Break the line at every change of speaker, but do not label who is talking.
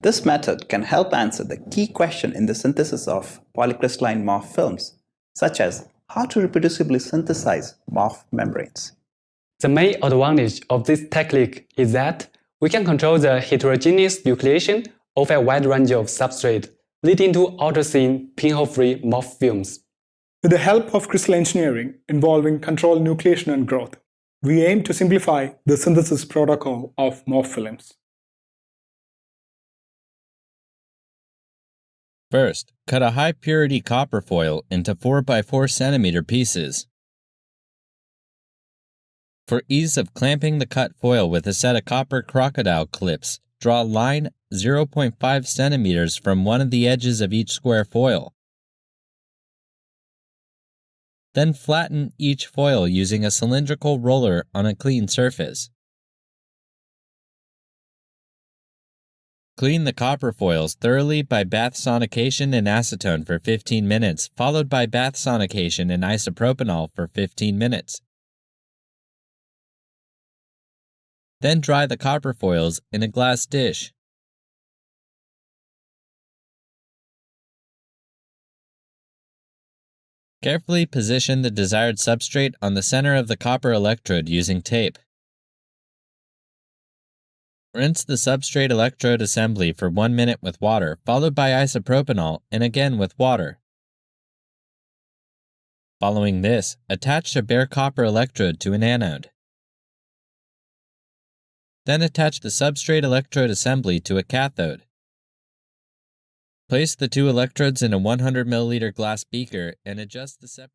This method can help answer the key question in the synthesis of polycrystalline morph films, such as how to reproducibly synthesize morph membranes.
The main advantage of this technique is that we can control the heterogeneous nucleation of a wide range of substrates, leading to ultra-thin, pinhole-free morph films.
With the help of crystal engineering involving controlled nucleation and growth, we aim to simplify the synthesis protocol of morph films.
First, cut a high-purity copper foil into 4 by 4 cm pieces. For ease of clamping the cut foil with a set of copper crocodile clips, draw a line 0.5 cm from one of the edges of each square foil. Then flatten each foil using a cylindrical roller on a clean surface. Clean the copper foils thoroughly by bath sonication and acetone for 15 minutes, followed by bath sonication and isopropanol for 15 minutes. Then dry the copper foils in a glass dish. Carefully position the desired substrate on the center of the copper electrode using tape. Rinse the substrate electrode assembly for 1 minute with water, followed by isopropanol and again with water. Following this, attach a bare copper electrode to an anode. Then attach the substrate electrode assembly to a cathode. Place the two electrodes in a 100 ml glass beaker and adjust the separate